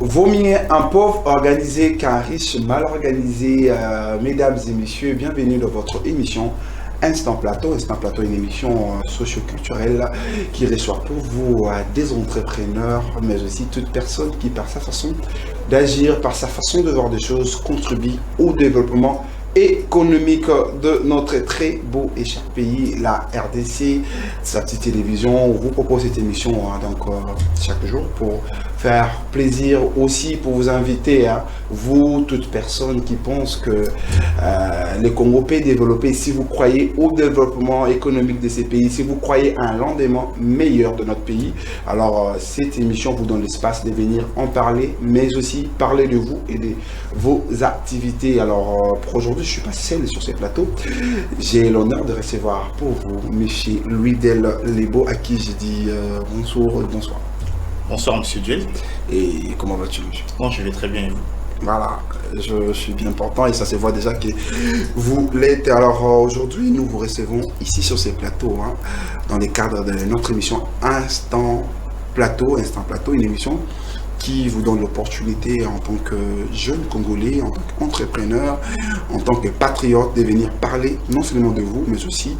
Vaut mieux un pauvre organisé qu'un riche mal organisé. Mesdames et messieurs, bienvenue dans votre émission Instant Plateau. Instant Plateau est une émission socio-culturelle qui reçoit pour vous des entrepreneurs, mais aussi toute personne qui, par sa façon d'agir, par sa façon de voir des choses, contribue au développement économique de notre très beau et cher pays, la RDC. Sa petite télévision vous propose cette émission chaque jour pour faire plaisir, aussi pour vous inviter, vous, toute personne qui pense que le Congo peut développer, si vous croyez au développement économique de ces pays, si vous croyez à un lendemain meilleur de notre pays, alors cette émission vous donne l'espace de venir en parler, mais aussi parler de vous et de vos activités. Alors pour aujourd'hui, je ne suis pas seul sur ce plateau. J'ai l'honneur de recevoir pour vous M. Louis-Del Lebo, à qui j'ai dit bonsoir. Bonsoir Monsieur Duel. Et comment vas-tu, monsieur? Bon, je vais très bien et vous? Voilà, je suis bien portant et ça se voit déjà que vous l'êtes. Alors aujourd'hui, nous vous recevons ici sur ces plateaux, dans le cadre de notre émission Instant Plateau, une émission qui vous donne l'opportunité en tant que jeune Congolais, en tant qu'entrepreneur, en tant que patriote, de venir parler non seulement de vous, mais aussi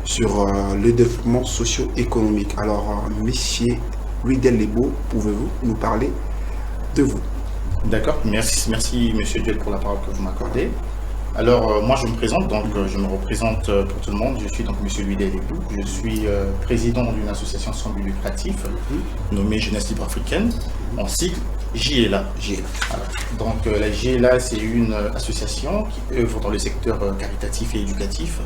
sur le développement socio-économique. Alors, monsieur Louis-Del Lebo, pouvez-vous nous parler de vous? D'accord, merci Monsieur Duel pour la parole que vous m'accordez. Alors, moi je me présente, donc je me représente pour tout le monde. Je suis donc Monsieur Louis-Del Lebo. Je suis président d'une association sans but lucratif nommée Jeunesse Libre Africaine, en sigle JLA. Voilà. Donc la JLA, c'est une association qui œuvre dans le secteur caritatif et éducatif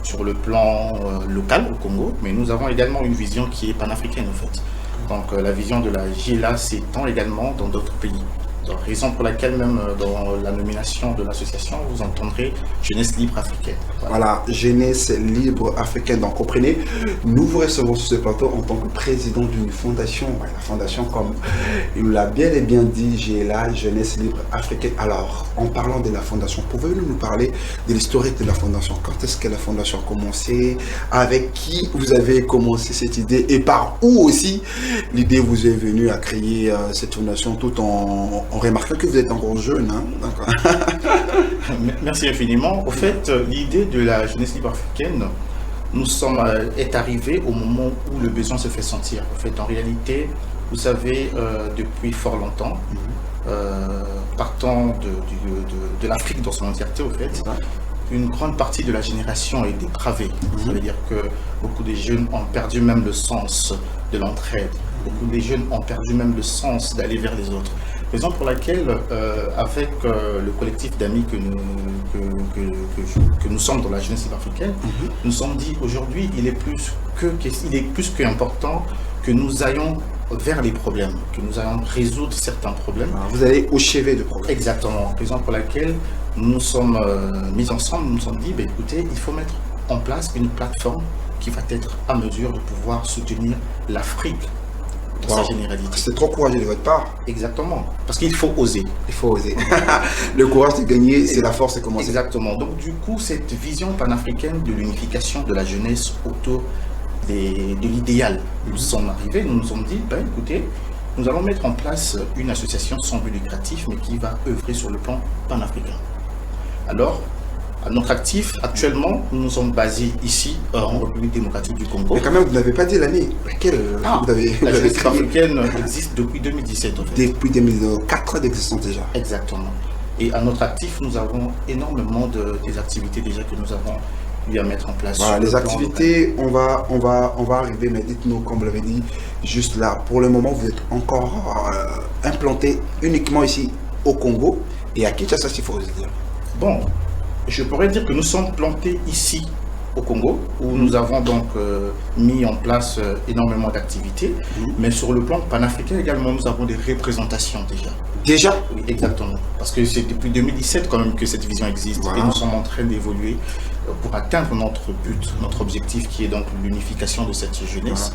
sur le plan local au Congo, mais nous avons également une vision qui est panafricaine en fait. Donc la vision de la JLA s'étend également dans d'autres pays. Raison pour laquelle même dans la nomination de l'association, vous entendrez Jeunesse Libre Africaine. Voilà, Jeunesse Libre Africaine. Donc comprenez, nous vous recevons sur ce plateau en tant que président d'une fondation. La fondation, comme il l'a bien et bien dit, JLA, Jeunesse Libre Africaine. Alors, en parlant de la fondation, pouvez-vous nous parler de l'historique de la fondation? Quand est-ce que la fondation a commencé? Avec qui vous avez commencé cette idée? Et par où aussi l'idée vous est venue à créer cette fondation, tout en remarquant que vous êtes encore jeune. Merci infiniment. Au fait, l'idée de la Jeunesse Libre Africaine est arrivée au moment où le besoin se fait sentir. En fait, en réalité, vous savez, depuis fort longtemps, partant de l'Afrique dans son entièreté, au fait, une grande partie de la génération est dépravée. Ça veut dire que beaucoup de jeunes ont perdu même le sens de l'entraide. Beaucoup de jeunes ont perdu même le sens d'aller vers les autres. Raison pour laquelle, avec le collectif d'amis que nous sommes dans la jeunesse libre africaine, nous sommes dit aujourd'hui, il est plus qu'important que nous ayons vers les problèmes, que nous allons résoudre certains problèmes. Alors, vous allez au chevet de problèmes. Exactement. Raison pour laquelle nous sommes mis ensemble, nous nous sommes dit, écoutez, il faut mettre en place une plateforme qui va être à mesure de pouvoir soutenir l'Afrique dans sa généralité. C'est trop courageux de votre part. Exactement. Parce qu'il faut oser. Il faut oser. Le courage de gagner, c'est la force de commencer. Exactement. Donc du coup, cette vision panafricaine de l'unification de la jeunesse autour de l'idéal, nous sommes arrivés, nous nous sommes dit, écoutez, nous allons mettre en place une association sans but lucratif, mais qui va œuvrer sur le plan panafricain. Alors, à notre actif, actuellement, nous nous sommes basés ici, en République démocratique du Congo. Mais quand même, vous n'avez pas dit l'année. La jeunesse africaine existe depuis 2017. En fait. Depuis 2004 d'existence déjà. Exactement. Et à notre actif, nous avons énormément des activités déjà que nous avons eu à mettre en place. Voilà, les activités, on va arriver, mais dites-nous, comme vous l'avez dit, juste là, pour le moment, vous êtes encore implanté uniquement ici au Congo et à Kinshasa, il faut vous dire. Bon, je pourrais dire que nous sommes plantés ici au Congo, où nous avons donc mis en place énormément d'activités, mais sur le plan panafricain également, nous avons des représentations déjà. Déjà? Oui, exactement. Parce que c'est depuis 2017 quand même que cette vision existe, et nous sommes en train d'évoluer pour atteindre notre but, notre objectif qui est donc l'unification de cette jeunesse.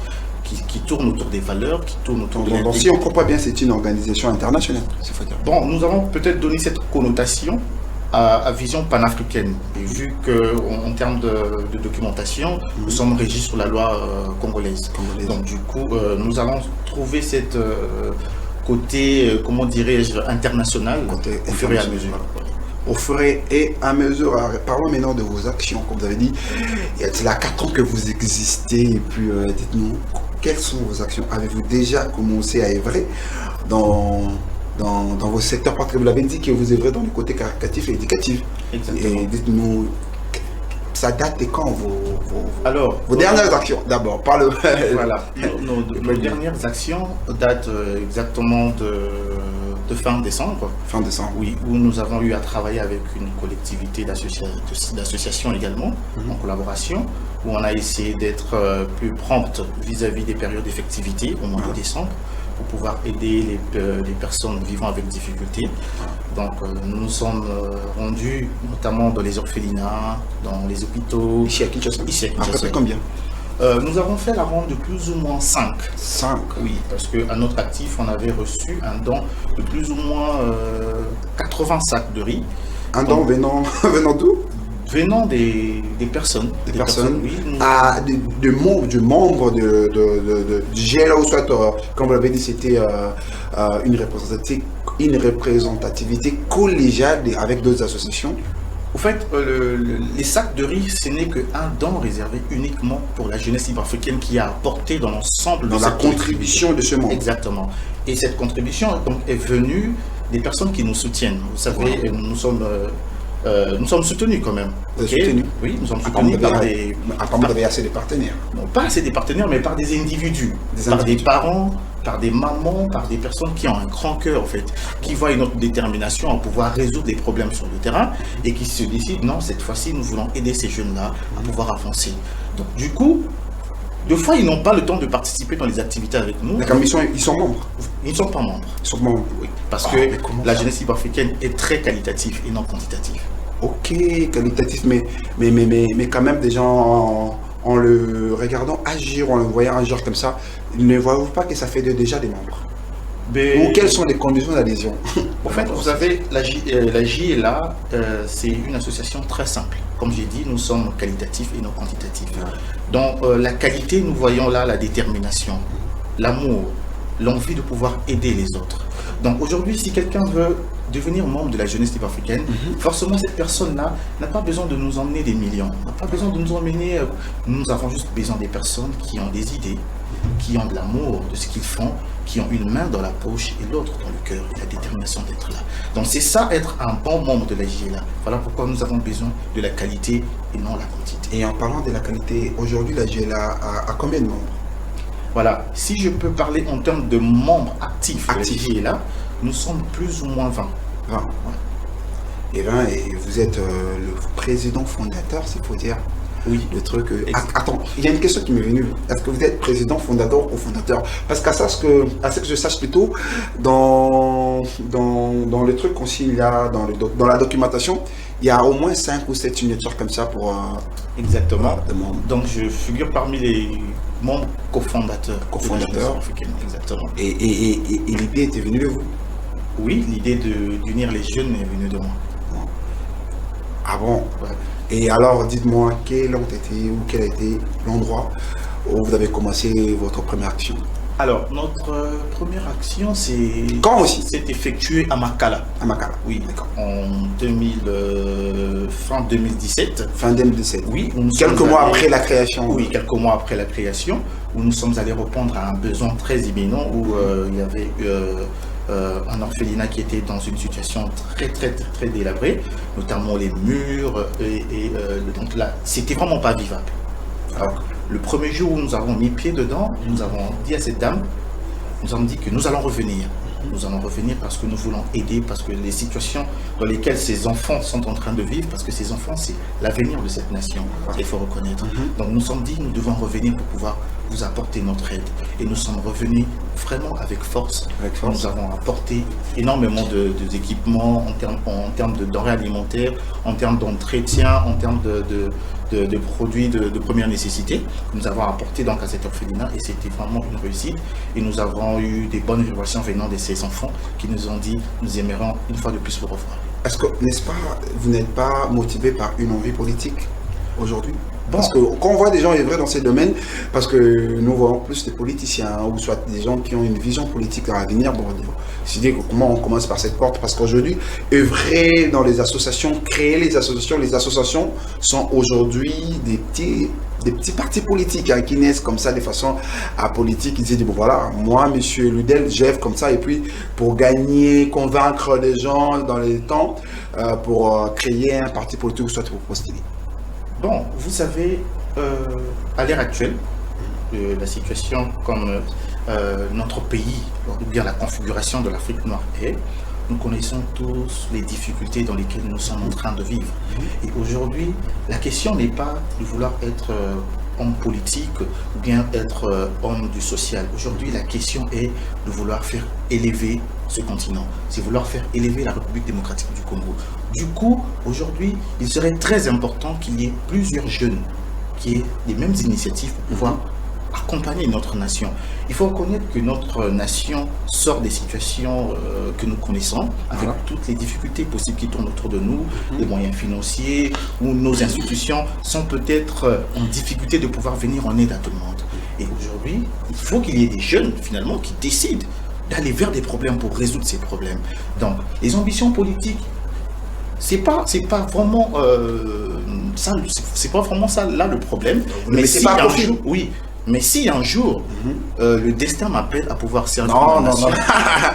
Qui tourne autour des valeurs, qui tourne autour de l'intégration. Donc si on comprend bien, c'est une organisation internationale, c'est faut dire. Bon, nous avons peut-être donné cette connotation à vision panafricaine. Et vu qu'en termes de documentation, nous sommes régis sur la loi congolaise. Donc du coup, nous allons trouver cette côté, comment dirais-je, international, Côté au fur et à international. mesure. Au fur et à mesure. Alors, parlons maintenant de vos actions, comme vous avez dit. Il y a là 4 ans que vous existez, et puis dites-nous, quelles sont vos actions? Avez-vous déjà commencé à œuvrer dans vos secteurs? Parce que vous l'avez dit que vous œuvrez dans le côté caritatif et éducatif. Exactement. Et dites-nous, ça date de quand Alors, vos dernières actions? D'abord, par le... voilà, nos dernières actions datent exactement de fin décembre. Fin décembre. Oui, où nous avons eu à travailler avec une collectivité d'associations également, en collaboration, où on a essayé d'être plus prompte vis-à-vis des périodes d'effectivité au mois de décembre, pour pouvoir aider les personnes vivant avec difficulté. Donc nous nous sommes rendus notamment dans les orphelinats, dans les hôpitaux. Ici à Kinshasa. Ici à À Kinshasa. peu près combien? Nous avons fait la ronde de plus ou moins 5. 5. Oui, parce qu'à notre actif, on avait reçu un don de plus ou moins 80 sacs de riz. Un don venant d'où? Venant des personnes. Des personnes, oui. de membres du GLA ou soit, comme vous l'avez dit, c'était une représentativité collégiale avec d'autres associations. Au fait, les sacs de riz, ce n'est qu'un don réservé uniquement pour la jeunesse ivoirienne qui a apporté dans l'ensemble Dans de la cette contribution de ce membre. Exactement. Et cette contribution donc, est venue des personnes qui nous soutiennent. Vous savez, nous sommes soutenus quand même. Vous êtes soutenus? Oui, nous sommes soutenus par des... Apparemment, vous avez assez de partenaires. Non, pas assez des partenaires, mais par des individus. Des parents, par des mamans, par des personnes qui ont un grand cœur, en fait, qui voient notre détermination à pouvoir résoudre des problèmes sur le terrain et qui se décident, non, cette fois-ci, nous voulons aider ces jeunes-là à pouvoir avancer. Donc, du coup, deux fois, ils n'ont pas le temps de participer dans les activités avec nous. La commission, ils sont membres. Ils ne sont pas membres. Ils sont membres. Oui, parce Mais que comment la ça? jeunesse ivoirienne est très qualitative et non quantitative. Ok, qualitatif, mais quand même, des gens, en le regardant agir, en le voyant agir comme ça, ils ne voient pas que ça fait déjà des membres. Mais... Ou quelles sont les conditions d'adhésion? En fait, vous savez, la JLA, c'est une association très simple. Comme j'ai dit, nous sommes qualitatifs et non quantitatifs. Dans la qualité, nous voyons là la détermination, l'amour, l'envie de pouvoir aider les autres. Donc aujourd'hui, si quelqu'un veut devenir membre de la jeunesse ivoirienne, forcément cette personne-là n'a pas besoin de nous emmener des millions, n'a pas besoin de nous emmener... nous avons juste besoin des personnes qui ont des idées, qui ont de l'amour de ce qu'ils font, qui ont une main dans la poche et l'autre dans le cœur et la détermination d'être là. Donc c'est ça, être un bon membre de la JLA. Voilà pourquoi nous avons besoin de la qualité et non la quantité. Et en parlant de la qualité, aujourd'hui, la GLA a combien de membres? Voilà, si je peux parler en termes de membres actifs de la JLA, nous sommes plus ou moins 20. 20. Ouais. Et 20, et vous êtes le président fondateur, s'il faut dire. Oui. Le truc. Attends, il y a une question qui m'est venue. Est-ce que vous êtes président fondateur ou fondateur? Parce qu'à ça, à ce que je sache plutôt, dans le truc aussi, il y a dans la documentation, il y a au moins 5 ou 7 signatures comme ça pour. Exactement. De membres. Donc je figure parmi les membres cofondateurs. Cofondateurs. Exactement. Et l'idée était venue de vous? Oui, l'idée d'unir les jeunes est venue de moi. Ah bon? Ouais. Et alors, dites-moi, quel a été l'endroit où vous avez commencé votre première action? Alors, notre première action, Quand aussi? s'est effectuée à Makala. À Makala. Oui, d'accord. En fin 2017. Fin 2017. Oui. Quelques mois après la création. Oui, quelques mois après la création, où nous sommes allés répondre à un besoin très imminent, où il y avait un orphelinat qui était dans une situation très délabrée, notamment les murs, donc là, c'était vraiment pas vivable. Alors, le premier jour où nous avons mis pied dedans, nous avons dit à cette dame, nous avons dit que nous allons revenir. Nous allons revenir parce que nous voulons aider, parce que les situations dans lesquelles ces enfants sont en train de vivre, parce que ces enfants, c'est l'avenir de cette nation, il faut reconnaître. Donc nous sommes dit, nous devons revenir pour pouvoir vous apporter notre aide. Et nous sommes revenus vraiment avec force. Nous avons apporté énormément d'équipements en termes de denrées alimentaires, en termes d'entretien, en termes de produits de première nécessité. Nous avons apporté donc à cet orphelinat et c'était vraiment une réussite. Et nous avons eu des bonnes vibrations venant de ces enfants qui nous ont dit, nous aimerions une fois de plus vous revoir. Est-ce que, n'est-ce pas, vous n'êtes pas motivé par une envie politique aujourd'hui? Parce que quand on voit des gens œuvrer dans ces domaines, parce que nous voyons plus des politiciens ou soit des gens qui ont une vision politique à venir, bon, décider comment on commence par cette porte. Parce qu'aujourd'hui, œuvrer dans les associations, créer les associations sont aujourd'hui des petits partis politiques qui naissent comme ça de façon apolitique. Ils disent, bon voilà, moi, monsieur Ludel, j'œuvre comme ça, et puis pour gagner, convaincre les gens dans les temps, pour créer un parti politique ou soit pour postuler. Bon, vous savez, à l'ère actuelle, la situation comme notre pays, ou bien la configuration de l'Afrique noire est, nous connaissons tous les difficultés dans lesquelles nous sommes en train de vivre. Et aujourd'hui, la question n'est pas de vouloir être homme politique ou bien être homme du social. Aujourd'hui, la question est de vouloir faire élever ce continent. C'est vouloir faire élever la République démocratique du Congo. Du coup, aujourd'hui, il serait très important qu'il y ait plusieurs jeunes qui aient les mêmes initiatives pour pouvoir accompagner notre nation. Il faut reconnaître que notre nation sort des situations que nous connaissons, avec toutes les difficultés possibles qui tournent autour de nous, les moyens financiers, où nos institutions sont peut-être en difficulté de pouvoir venir en aide à tout le monde. Et aujourd'hui, il faut qu'il y ait des jeunes, finalement, qui décident d'aller vers des problèmes pour résoudre ces problèmes. Donc, les ambitions politiques, c'est pas vraiment ça, c'est pas vraiment ça là le problème. Mais si un jour, oui. Mais si un jour, le destin m'appelle à pouvoir servir non,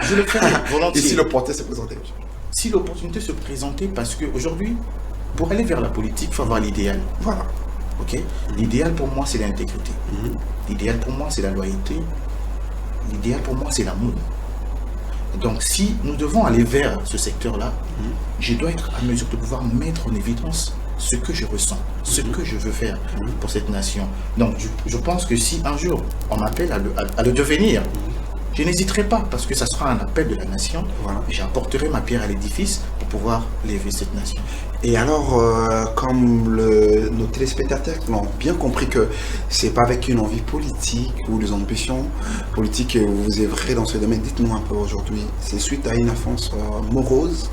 je le ferai volontiers. Et si l'opportunité se présentait? Si l'opportunité se présentait, parce qu'aujourd'hui, pour aller vers la politique, il faut avoir l'idéal. Voilà. Ok. L'idéal pour moi, c'est l'intégrité. L'idéal pour moi, c'est la loyauté. L'idéal pour moi, c'est l'amour. Donc, si nous devons aller vers ce secteur-là, je dois être à mesure de pouvoir mettre en évidence ce que je ressens, ce que je veux faire pour cette nation. Donc, je pense que si un jour on m'appelle à le devenir, je n'hésiterai pas, parce que ça sera un appel de la nation. Voilà. J'apporterai ma pierre à l'édifice pour pouvoir lever cette nation. Et alors, comme nos téléspectateurs l'ont bien compris que c'est pas avec une envie politique ou des ambitions politiques que vous œuvrez dans ce domaine, dites-nous un peu aujourd'hui, c'est suite à une enfance morose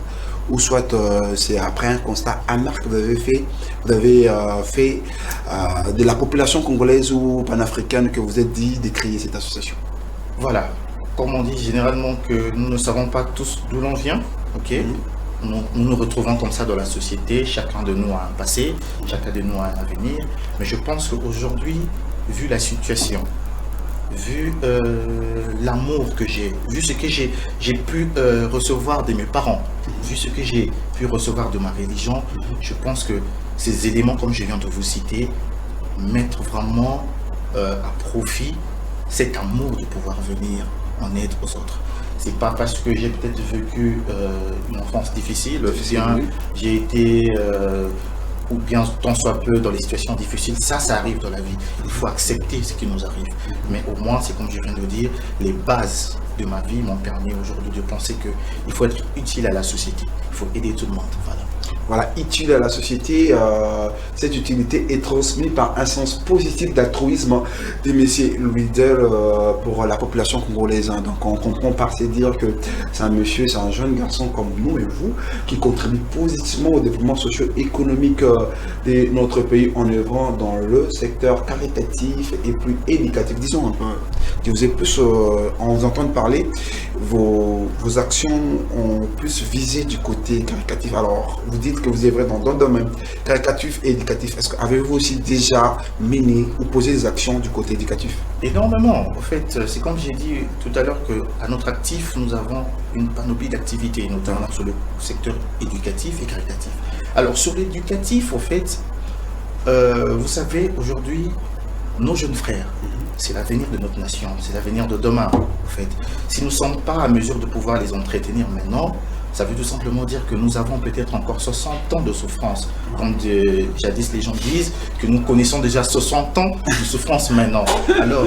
ou soit c'est après un constat amer que vous avez fait de la population congolaise ou panafricaine que vous êtes dit de créer cette association? Voilà, comme on dit généralement que nous ne savons pas tous d'où l'on vient, ok. Nous nous retrouvons comme ça dans la société, chacun de nous a un passé, chacun de nous a un avenir, mais je pense qu'aujourd'hui, vu la situation, vu l'amour que j'ai, vu ce que j'ai pu recevoir de mes parents, vu ce que j'ai pu recevoir de ma religion, je pense que ces éléments, comme je viens de vous citer, mettent vraiment à profit cet amour de pouvoir venir en aide aux autres. C'est pas parce que j'ai peut-être vécu une enfance difficile, bien j'ai été ou bien tant soit peu dans les situations difficiles, ça arrive dans la vie. Il faut accepter ce qui nous arrive. Mais au moins, c'est comme je viens de dire, les bases de ma vie m'ont permis aujourd'hui de penser qu'il faut être utile à la société. Il faut aider tout le monde. Voilà, utile à la société, cette utilité est transmise par un sens positif d'altruisme de M. Ludel pour la population congolaise. Donc on comprend par ces dire que c'est un monsieur, c'est un jeune garçon comme nous et vous qui contribue positivement au développement socio-économique de notre pays en œuvrant dans le secteur caritatif et plus éducatif. Disons un peu, que vous êtes plus, en vous entendant parler, vos actions ont plus visé du côté caritatif. Alors, vous dites que vous œuvrez dans d'autres domaines, caritatif et éducatif. Est-ce que avez-vous aussi déjà mené ou posé des actions du côté éducatif? Énormément. En fait, c'est comme j'ai dit tout à l'heure qu'à notre actif, nous avons une panoplie d'activités, notamment sur le secteur éducatif et caritatif. Alors, sur l'éducatif, en fait, vous savez, aujourd'hui, nos jeunes frères, c'est l'avenir de notre nation, c'est l'avenir de demain, en fait. Si nous ne sommes pas à mesure de pouvoir les entretenir maintenant, ça veut tout simplement dire que nous avons peut-être encore 60 ans de souffrance. Comme jadis les gens disent que nous connaissons déjà 60 ans de souffrance maintenant. Alors,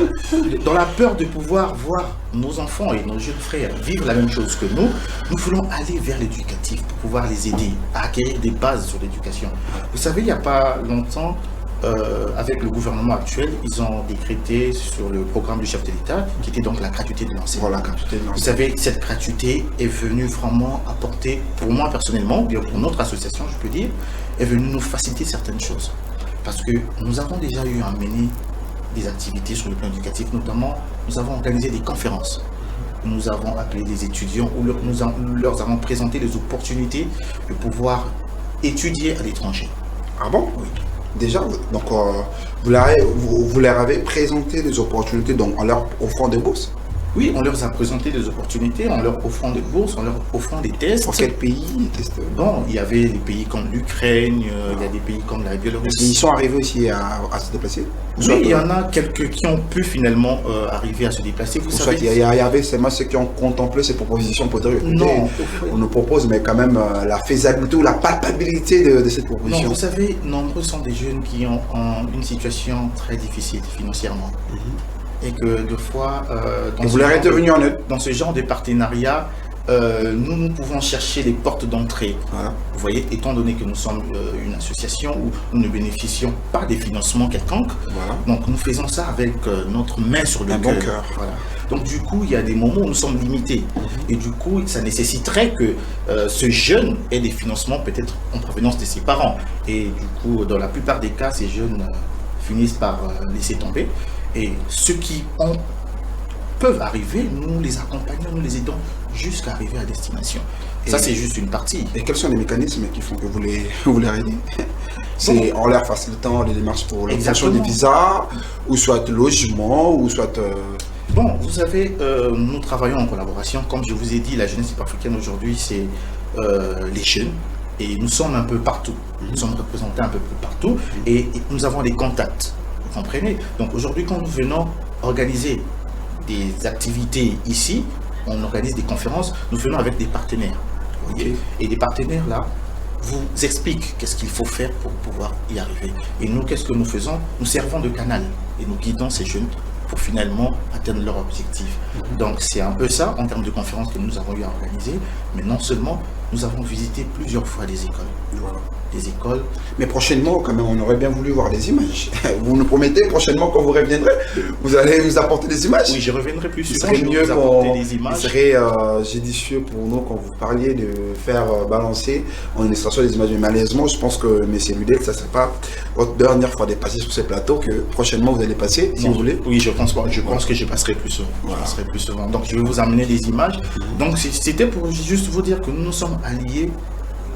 dans la peur de pouvoir voir nos enfants et nos jeunes frères vivre la même chose que nous voulons aller vers l'éducatif pour pouvoir les aider à acquérir des bases sur l'éducation. Vous savez, il n'y a pas longtemps, avec le gouvernement actuel, ils ont décrété sur le programme du chef de l'État, qui était donc la gratuité de l'enseignement. Voilà, vous savez, cette gratuité est venue vraiment apporter, pour moi personnellement, ou bien pour notre association, je peux dire, est venue nous faciliter certaines choses. Parce que nous avons déjà eu à mener des activités sur le plan éducatif, notamment nous avons organisé des conférences. Nous avons appelé des étudiants où nous leur avons présenté les opportunités de pouvoir étudier à l'étranger. Ah bon? Oui. Déjà, donc vous leur avez présenté des opportunités donc en leur offrant des bourses. Oui, on leur a présenté des opportunités, en leur offrant des bourses, en leur offrant des tests. Pour quel pays? Bon, il y avait des pays comme l'Ukraine, il y a des pays comme la Biélorussie. Ils sont arrivés aussi à se déplacer? Oui, il y en a quelques qui ont pu finalement arriver à se déplacer. Vous savez, il y avait seulement ceux qui ont contemplé ces propositions pour dire écoutez, non, on nous propose, mais quand même la faisabilité ou la palpabilité de cette proposition. Non, vous savez, nombreux sont des jeunes qui ont une situation très difficile financièrement. Et que deux fois, dans ce genre de partenariat, nous pouvons chercher les portes d'entrée. Voilà. Vous voyez, étant donné que nous sommes une association où nous ne bénéficions pas des financements quelconques, Voilà. donc nous faisons ça avec notre main sur le bon cœur. Voilà. Donc du coup, il y a des moments où nous sommes limités. Et du coup, ça nécessiterait que ce jeune ait des financements peut-être en provenance de ses parents. Et du coup, dans la plupart des cas, ces jeunes finissent par laisser tomber. Et ceux qui peuvent arriver, nous les accompagnons, nous les aidons jusqu'à arriver à destination. Et ça, c'est juste une partie. Et quels sont les mécanismes qui font que vous les aidez? C'est en leur facilitant les démarches pour l'obtention des visas, ou soit logement, ou soit... Bon, vous savez, nous travaillons en collaboration. Comme je vous ai dit, la jeunesse africaine aujourd'hui, c'est les jeunes. Et nous sommes un peu partout. Nous sommes représentés un peu partout. Et nous avons des contacts. Vous comprenez? Donc aujourd'hui, quand nous venons organiser des activités ici, on organise des conférences, nous venons avec des partenaires. Okay. Et des partenaires là vous expliquent qu'est-ce qu'il faut faire pour pouvoir y arriver. Et nous, qu'est-ce que nous faisons? Nous servons de canal et nous guidons ces jeunes pour finalement atteindre leur objectif. Donc c'est un peu ça en termes de conférences que nous avons eu à organiser, mais non seulement, nous avons visité plusieurs fois des écoles. Voilà. Des écoles. Mais prochainement, quand même, on aurait bien voulu voir des images. Vous nous promettez, prochainement, quand vous reviendrez, vous allez nous apporter des images? Oui, je reviendrai plus souvent. Il serait mieux des images. Il serait judicieux pour nous, quand vous parliez de faire balancer en illustration des images. Mais malheureusement, je pense que, M. Ludel, ça ne serait pas votre dernière fois de passer sur ce plateau, que prochainement vous allez passer, si vous voulez. Oui, je pense que je passerai plus souvent. Voilà. Je passerai plus souvent. Donc, je vais vous amener des images. Donc, c'était pour juste vous dire que nous sommes alliés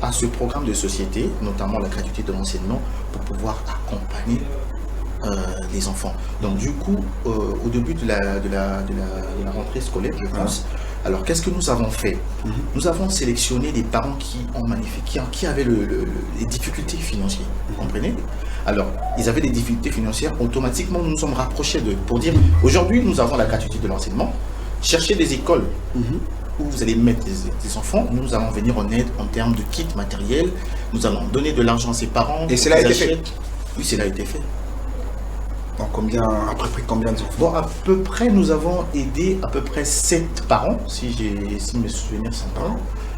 à ce programme de société, notamment la gratuité de l'enseignement, pour pouvoir accompagner les enfants. Donc du coup, au début de la rentrée scolaire, je pense, alors qu'est-ce que nous avons fait? Nous avons sélectionné des parents qui avaient les difficultés financières, vous comprenez? Alors, ils avaient des difficultés financières, automatiquement nous nous sommes rapprochés d'eux pour dire, aujourd'hui nous avons la gratuité de l'enseignement, cherchez des écoles où vous allez mettre des enfants, nous allons venir en aide en termes de kit matériel, nous allons donner de l'argent à ses parents. Et cela a été fait? Oui, cela a été fait. Donc à peu près combien d'enfants? Bon, à peu près, nous avons aidé à peu près 7 parents, si mes souvenirs sont pas.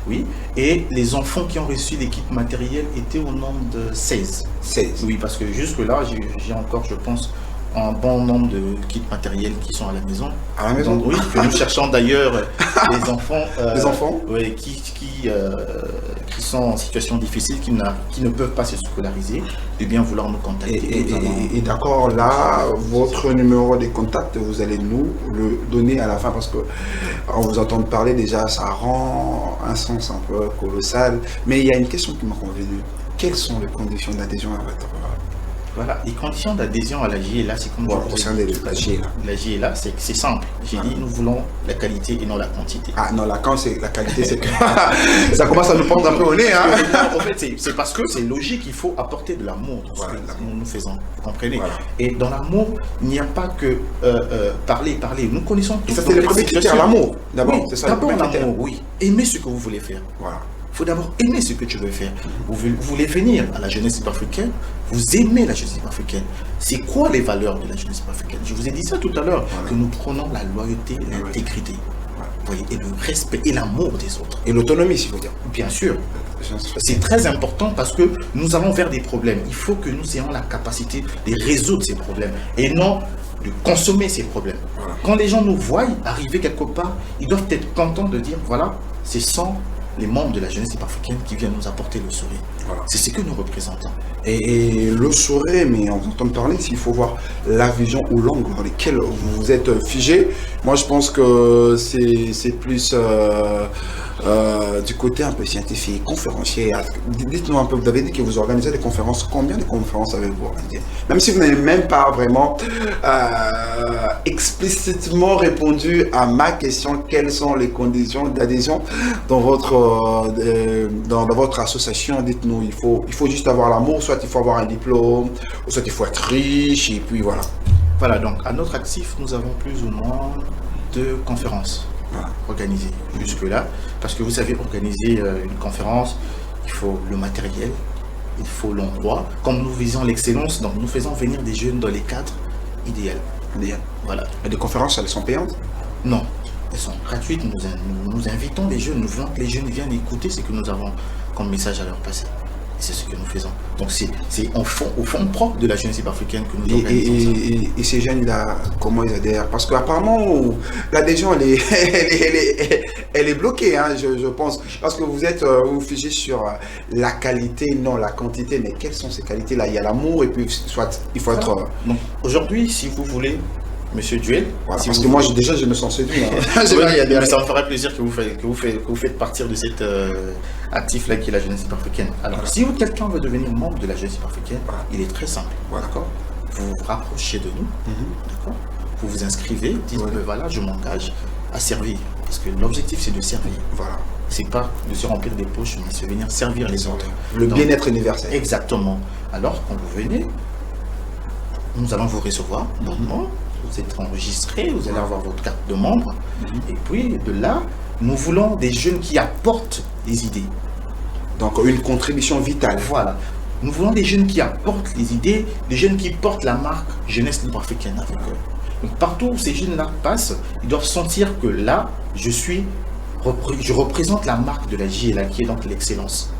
Oui, et les enfants qui ont reçu les kits matériels étaient au nombre de 16. 16? Oui, parce que jusque-là, j'ai encore, je pense, un bon nombre de kits matériels qui sont à la maison. À la maison? Donc, oui, que nous cherchons d'ailleurs les enfants, oui, qui sont en situation difficile, qui ne peuvent pas se scolariser, de bien vouloir nous contacter. Et d'accord, là, votre numéro de contact, vous allez nous le donner à la fin, parce que on vous entend parler déjà, ça rend un sens un peu colossal. Mais il y a une question qui m'a convenu. Quelles sont les conditions d'adhésion à votre... Voilà, les conditions d'adhésion à la JLA, c'est comme au sein de la JLA. La JLA, c'est simple. J'ai dit, nous voulons la qualité et non la quantité. Ah non, la qualité, c'est que ça commence à nous prendre un peu au nez. Hein. En fait, c'est parce que c'est logique, il faut apporter de l'amour dans ce que nous faisons. Vous comprenez? Voilà. Et dans l'amour, il n'y a pas que parler. Nous connaissons tout. Et ça, c'est le premier critère, l'amour. D'abord, oui, c'est ça. D'abord, l'amour, oui. Aimer ce que vous voulez faire. Voilà. Il faut d'abord aimer ce que tu veux faire. Vous voulez venir à la jeunesse africaine, vous aimez la jeunesse africaine. C'est quoi les valeurs de la jeunesse africaine? Je vous ai dit ça tout à l'heure, que nous prenons la loyauté, l'intégrité, voyez, et le respect et l'amour des autres. Et l'autonomie, s'il faut dire. Bien sûr. C'est très important parce que nous allons vers des problèmes. Il faut que nous ayons la capacité de résoudre ces problèmes et non de consommer ces problèmes. Voilà. Quand les gens nous voient arriver quelque part, ils doivent être contents de dire, voilà, c'est sans les membres de la jeunesse africaine qui viennent nous apporter le sourire. Voilà. C'est ce que nous représentons. Et le sourire, mais en entend parler, s'il faut voir la vision ou l'angle dans lequel vous êtes figé. Moi, je pense que c'est plus du côté un peu scientifique, conférencier. Dites-nous un peu, vous avez dit que vous organisez des conférences. Combien de conférences avez-vous organisées? Même si vous n'avez même pas vraiment explicitement répondu à ma question, quelles sont les conditions d'adhésion dans votre association? Dites-nous, il faut juste avoir l'amour, soit il faut avoir un diplôme, soit il faut être riche, et puis voilà. Voilà, donc à notre actif, nous avons plus ou moins 2 conférences organisées jusque-là. Parce que vous savez, organiser une conférence, il faut le matériel, il faut l'endroit. Comme nous visons l'excellence, donc nous faisons venir des jeunes dans les cadres idéaux. Voilà. Et des conférences, elles sont payantes? Non, elles sont gratuites. Nous invitons les jeunes, nous voulons que les jeunes viennent écouter ce que nous avons comme message à leur passer. C'est ce que nous faisons. Donc c'est au fond propre de la jeunesse africaine que nous organisons ça. Et ces jeunes-là, comment ils adhèrent? Parce qu'apparemment, l'adhésion, elle est bloquée, hein, je pense. Parce que vous figez sur la qualité, non la quantité. Mais quelles sont ces qualités-là? Il y a l'amour et puis soit il faut être... Donc aujourd'hui, si vous voulez, Monsieur Duel, voilà, si parce vous que moi, voulez... déjà, je me sens séduit. Hein. Oui, ça me ferait plaisir que vous faites partir de cet actif-là qui est la jeunesse africaine. Alors, voilà. Si quelqu'un veut devenir membre de la jeunesse africaine, voilà. Il est très simple. Voilà. D'accord. Vous vous rapprochez de nous, d'accord. Vous vous inscrivez, dites voilà, je m'engage à servir. Parce que l'objectif, c'est de servir. Voilà. C'est pas de se remplir des poches, mais c'est venir servir les autres. Le bien-être universel. Exactement. Alors, quand vous venez, nous allons vous recevoir. Vous êtes enregistré, vous allez avoir votre carte de membre. Et puis, de là, nous voulons des jeunes qui apportent des idées. Donc, une contribution vitale. Voilà. Nous voulons des jeunes qui apportent les idées, des jeunes qui portent la marque jeunesse libre africaine avec eux. Donc, partout où ces jeunes-là passent, ils doivent sentir que là, je représente la marque de la JLA, qui est donc l'excellence.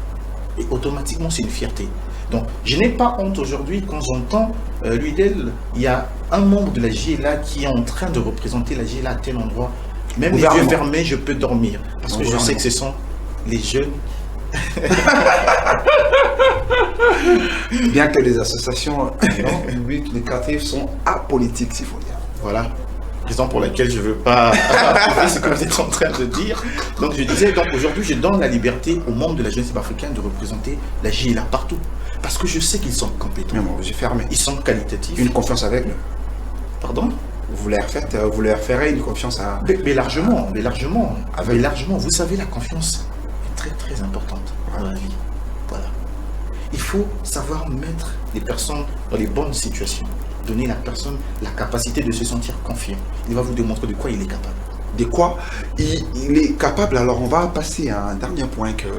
Et automatiquement, c'est une fierté. Donc, je n'ai pas honte aujourd'hui quand j'entends l'UDEL, il y a un membre de la JLA qui est en train de représenter la JLA à tel endroit. Même les yeux fermés, je peux dormir. Parce que je sais que ce sont les jeunes. Bien que les associations publiques lucratives sont apolitiques, s'il faut dire. Voilà. Raison pour laquelle je ne veux pas appuyer ce que vous êtes en train de dire. Donc je disais, donc aujourd'hui, je donne la liberté aux membres de la jeunesse africaine de représenter la JLA partout. Parce que je sais qu'ils sont compétents. Mais moi, j'ai fermé. Ils sont qualitatifs. Une confiance aveugle. Pardon? Vous leur ferez une confiance à... Mais largement. Vous savez, la confiance est très très importante dans la vie. Voilà. Il faut savoir mettre les personnes dans les bonnes situations. Donner à la personne la capacité de se sentir confiant. Il va vous démontrer de quoi il est capable. De quoi il est capable. Alors on va passer à un dernier point que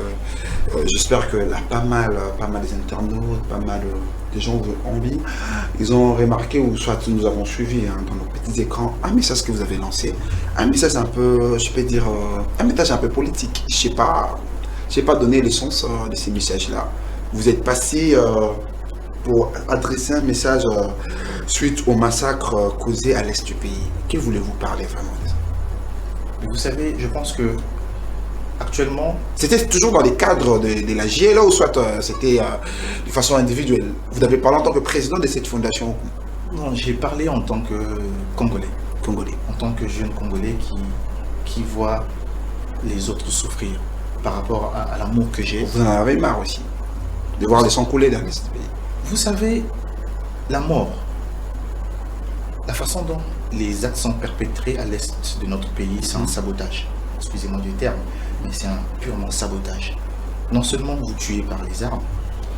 j'espère que là, pas mal des internautes, pas mal des gens ont envie. Ils ont remarqué, ou soit nous avons suivi dans nos petits écrans, un message que vous avez lancé. Un message un peu, je peux dire, un message un peu politique. Je sais pas donner le sens de ces messages-là. Vous êtes passé pour adresser un message suite au massacre causé à l'est du pays. Que voulez-vous parler vraiment? Vous savez, je pense que actuellement... C'était toujours dans les cadres de la JLA ou soit c'était de façon individuelle? Vous avez parlé en tant que président de cette fondation? Non, j'ai parlé en tant que Congolais. En tant que jeune Congolais qui voit les autres souffrir par rapport à l'amour que j'ai. Vous en avez marre aussi de voir les sangs couler dans l'est du pays? Vous savez, la mort, la façon dont les actes sont perpétrés à l'est de notre pays, c'est un sabotage. Excusez-moi du terme, mais c'est un purement sabotage. Non seulement vous tuez par les armes,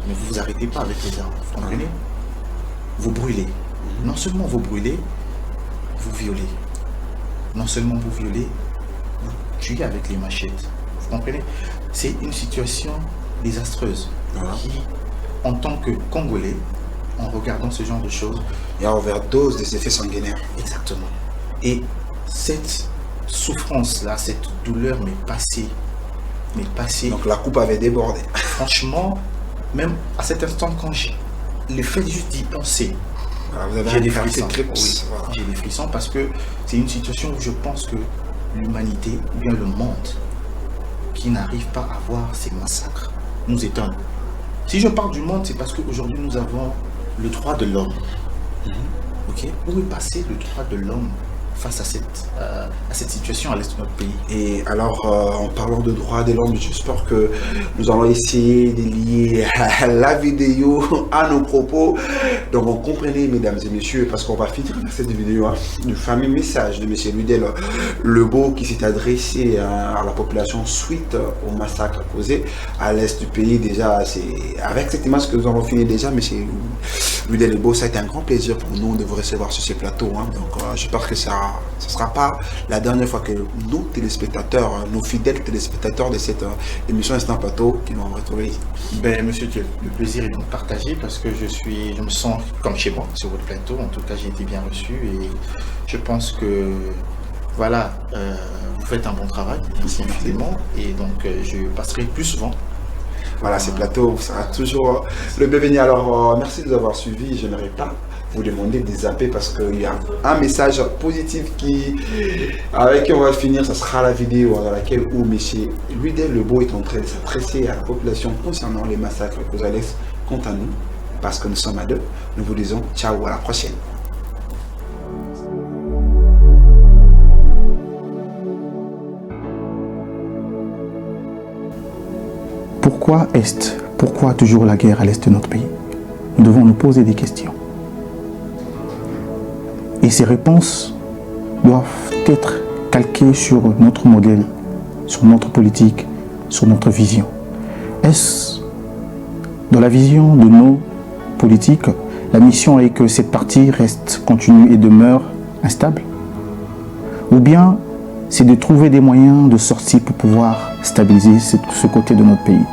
mais vous vous arrêtez pas avec les armes. Vous comprenez? Vous brûlez. Non seulement vous brûlez, vous violez. Non seulement vous violez, vous tuez avec les machettes. Vous comprenez? C'est une situation désastreuse qui, en tant que Congolais, en regardant ce genre de choses... Il y a overdose des effets sanguinaires. Exactement. Et cette souffrance-là, cette douleur m'est passée. Donc la coupe avait débordé. Franchement, même à cet instant, quand le fait juste d'y penser, voilà, j'ai des frissons. Oui, voilà. J'ai des frissons parce que c'est une situation où je pense que l'humanité, ou bien le monde, qui n'arrive pas à voir ces massacres nous étonne. Si je parle du monde, c'est parce qu'aujourd'hui nous avons le droit de l'homme. Ok, où est passé le droit de l'homme face à cette situation à l'est de notre pays? Et alors, en parlant de droits de l'homme, j'espère que nous allons essayer de lier la vidéo à nos propos. Donc, vous comprenez, mesdames et messieurs, parce qu'on va finir cette vidéo, du fameux message de M. Ludel Lebeau qui s'est adressé à la population suite au massacre causé à l'est du pays. Déjà, c'est avec cette image que nous allons finir déjà, M. Ludel Lebeau, ça a été un grand plaisir pour nous de vous recevoir sur ce plateau. Donc, j'espère que ce ne sera pas la dernière fois que nos téléspectateurs, nos fidèles téléspectateurs de cette émission Instant Plateau qui vont retrouver ici. Ben, monsieur Dieu, le plaisir est donc partagé parce que je me sens comme chez moi sur votre plateau. En tout cas, j'ai été bien reçu et je pense que voilà, vous faites un bon travail, merci infiniment, et donc je passerai plus souvent. Voilà, ce plateau sera toujours le bienvenu. Alors, merci de nous avoir suivis. Je n'aurais pas vous demander de zapper parce qu'il y a un message positif avec qui on va finir. Ça sera la vidéo dans laquelle où M. Ludel Lebeau est en train de s'adresser à la population concernant les massacres que vous allez quant à nous, parce que nous sommes à deux. Nous vous disons ciao, à la prochaine. Pourquoi Est? Pourquoi toujours la guerre à l'Est de notre pays? Nous devons nous poser des questions. Et ces réponses doivent être calquées sur notre modèle, sur notre politique, sur notre vision. Est-ce dans la vision de nos politiques, la mission est que cette partie reste continue et demeure instable? Ou bien c'est de trouver des moyens de sortie pour pouvoir stabiliser ce côté de notre pays?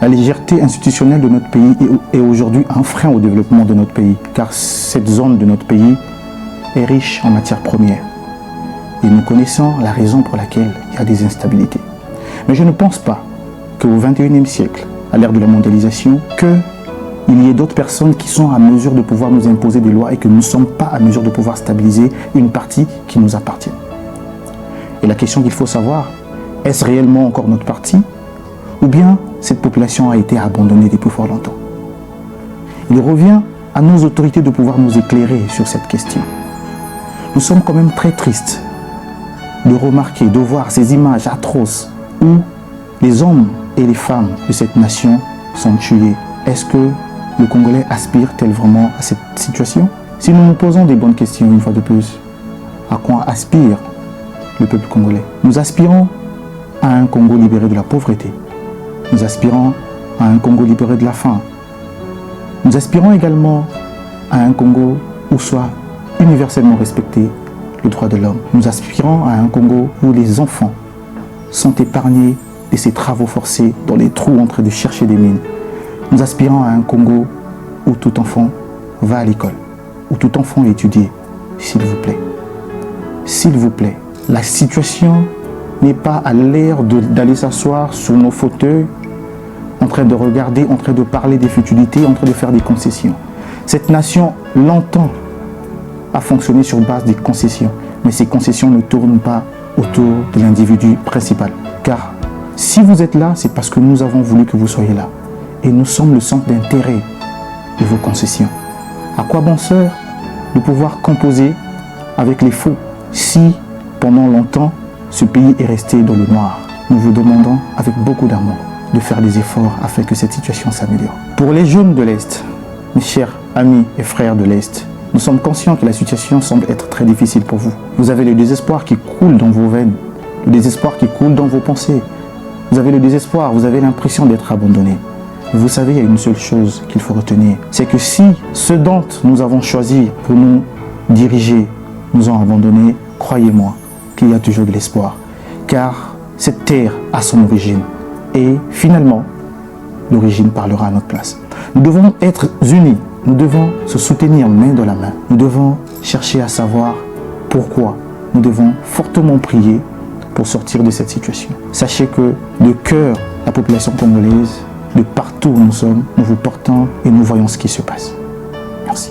La légèreté institutionnelle de notre pays est aujourd'hui un frein au développement de notre pays, car cette zone de notre pays est riche en matières premières. Et nous connaissons la raison pour laquelle il y a des instabilités. Mais je ne pense pas qu'au XXIe siècle, à l'ère de la mondialisation, qu'il y ait d'autres personnes qui sont à mesure de pouvoir nous imposer des lois et que nous ne sommes pas à mesure de pouvoir stabiliser une partie qui nous appartient. Et la question qu'il faut savoir, est-ce réellement encore notre parti? Ou bien cette population a été abandonnée depuis fort longtemps? Il revient à nos autorités de pouvoir nous éclairer sur cette question. Nous sommes quand même très tristes de remarquer, de voir ces images atroces où les hommes et les femmes de cette nation sont tués. Est-ce que le Congolais aspire-t-il vraiment à cette situation? Si nous nous posons des bonnes questions une fois de plus, à quoi aspire le peuple congolais? Nous aspirons à un Congo libéré de la pauvreté. Nous aspirons à un Congo libéré de la faim. Nous aspirons également à un Congo où soit universellement respecté le droit de l'homme. Nous aspirons à un Congo où les enfants sont épargnés de ces travaux forcés dans les trous en train de chercher des mines. Nous aspirons à un Congo où tout enfant va à l'école, où tout enfant étudie, s'il vous plaît. S'il vous plaît, la situation n'est pas à l'ère d'aller s'asseoir sur nos fauteuils en train de regarder, en train de parler des futilités, en train de faire des concessions. Cette nation, longtemps, a fonctionné sur base des concessions. Mais ces concessions ne tournent pas autour de l'individu principal. Car si vous êtes là, c'est parce que nous avons voulu que vous soyez là. Et nous sommes le centre d'intérêt de vos concessions. À quoi bon sert de pouvoir composer avec les faux si, pendant longtemps, ce pays est resté dans le noir? Nous vous demandons, avec beaucoup d'amour, de faire des efforts afin que cette situation s'améliore. Pour les jeunes de l'Est, mes chers amis et frères de l'Est, nous sommes conscients que la situation semble être très difficile pour vous. Vous avez le désespoir qui coule dans vos veines, le désespoir qui coule dans vos pensées. Vous avez le désespoir, vous avez l'impression d'être abandonné. Vous savez, il y a une seule chose qu'il faut retenir, c'est que si ceux dont nous avons choisi pour nous diriger nous ont abandonnés, croyez-moi qu'il y a toujours de l'espoir. Car cette terre a son origine. Et finalement, l'origine parlera à notre place. Nous devons être unis. Nous devons se soutenir main dans la main. Nous devons chercher à savoir pourquoi. Nous devons fortement prier pour sortir de cette situation. Sachez que de cœur, la population congolaise, de partout où nous sommes, nous vous portons et nous voyons ce qui se passe. Merci.